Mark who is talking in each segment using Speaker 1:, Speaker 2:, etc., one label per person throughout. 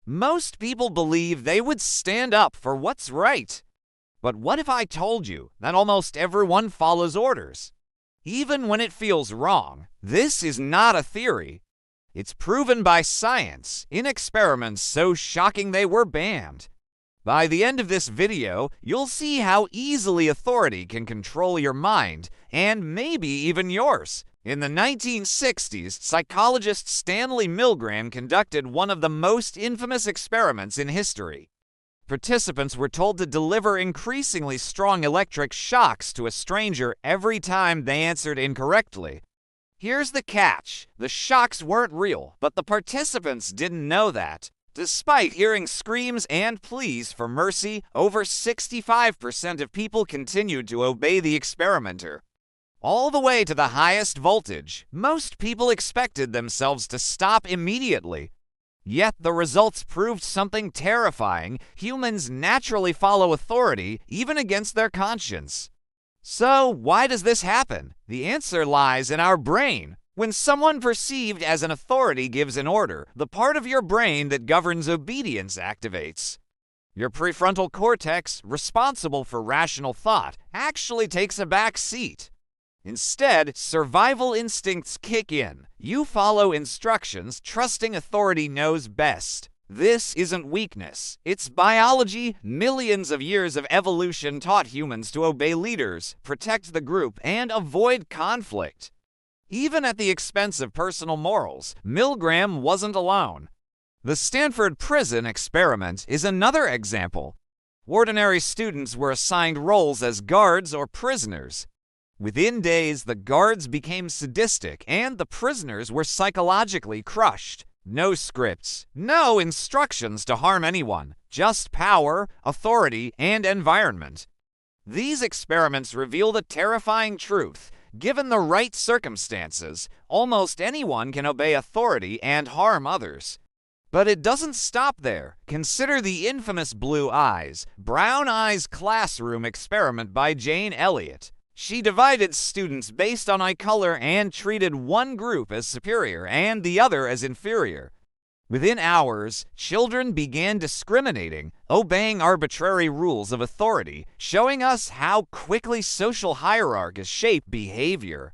Speaker 1: Most people believe they would stand up for what's right. But what if I told you that almost everyone follows orders? Even when it feels wrong, this is not a theory. It's proven by science in experiments so shocking they were banned. By the end of this video, you'll see how easily authority can control your mind, and maybe even yours. In the 1960s, psychologist Stanley Milgram conducted one of the most infamous experiments in history. Participants were told to deliver increasingly strong electric shocks to a stranger every time they answered incorrectly. Here's the catch: the shocks weren't real, but the participants didn't know that. Despite hearing screams and pleas for mercy, over 65% of people continued to obey the experimenter. All the way to the highest voltage, most people expected themselves to stop immediately. Yet the results proved something terrifying. Humans naturally follow authority, even against their conscience. So, why does this happen? The answer lies in our brain. When someone perceived as an authority gives an order, the part of your brain that governs obedience activates. Your prefrontal cortex, responsible for rational thought, actually takes a back seat. Instead, survival instincts kick in. You follow instructions, trusting authority knows best. This isn't weakness. It's biology. Millions of years of evolution taught humans to obey leaders, protect the group, and avoid conflict. Even at the expense of personal morals, Milgram wasn't alone. The Stanford Prison Experiment is another example. Ordinary students were assigned roles as guards or prisoners. Within days, the guards became sadistic and the prisoners were psychologically crushed. No scripts, no instructions to harm anyone, just power, authority, and environment. These experiments revealed a terrifying truth. Given the right circumstances, almost anyone can obey authority and harm others. But it doesn't stop there. Consider the infamous Blue Eyes, Brown Eyes classroom experiment by Jane Elliott. She divided students based on eye color and treated one group as superior and the other as inferior. Within hours, children began discriminating, obeying arbitrary rules of authority, showing us how quickly social hierarchies shape behavior.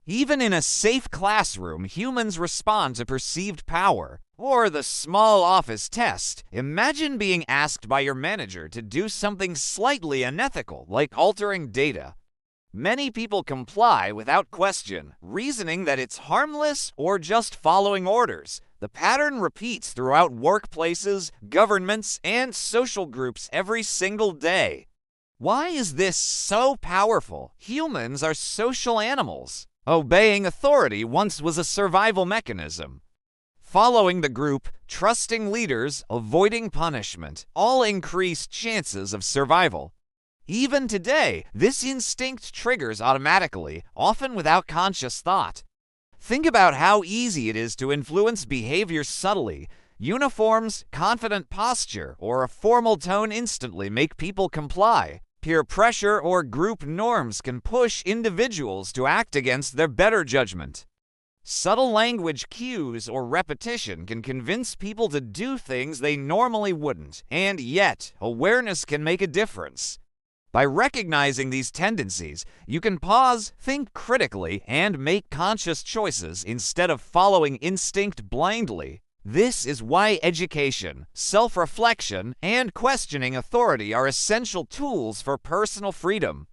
Speaker 1: Even in a safe classroom, humans respond to perceived power. Or the small office test. Imagine being asked by your manager to do something slightly unethical, like altering data. Many people comply without question, reasoning that it's harmless or just following orders. The pattern repeats throughout workplaces, governments, and social groups every single day. Why is this so powerful? Humans are social animals. Obeying authority once was a survival mechanism. Following the group, trusting leaders, avoiding punishment, all increased chances of survival. Even today, this instinct triggers automatically, often without conscious thought. Think about how easy it is to influence behavior subtly. Uniforms, confident posture, or a formal tone instantly make people comply. Peer pressure or group norms can push individuals to act against their better judgment. Subtle language cues or repetition can convince people to do things they normally wouldn't, and yet, awareness can make a difference. By recognizing these tendencies, you can pause, think critically, and make conscious choices instead of following instinct blindly. This is why education, self-reflection, and questioning authority are essential tools for personal freedom.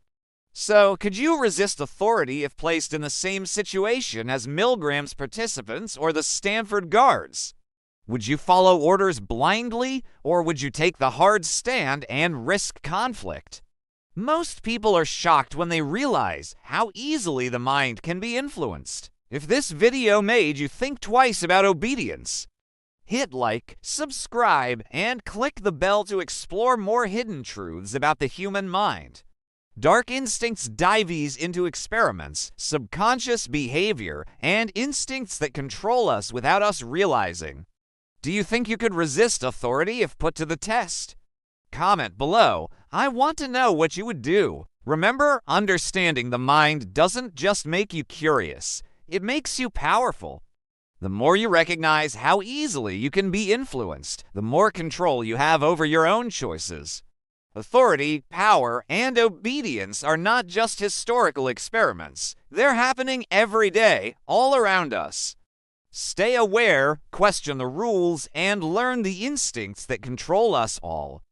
Speaker 1: So, could you resist authority if placed in the same situation as Milgram's participants or the Stanford guards? Would you follow orders blindly, or would you take the hard stand and risk conflict? Most people are shocked when they realize how easily the mind can be influenced. If this video made you think twice about obedience, hit like, subscribe, and click the bell to explore more hidden truths about the human mind. Dark Instincts dives into experiments, subconscious behavior, and instincts that control us without us realizing. Do you think you could resist authority if put to the test? Comment below. I want to know what you would do. Remember, understanding the mind doesn't just make you curious, it makes you powerful. The more you recognize how easily you can be influenced, the more control you have over your own choices. Authority, power, and obedience are not just historical experiments. They're happening every day, all around us. Stay aware, question the rules, and learn the instincts that control us all.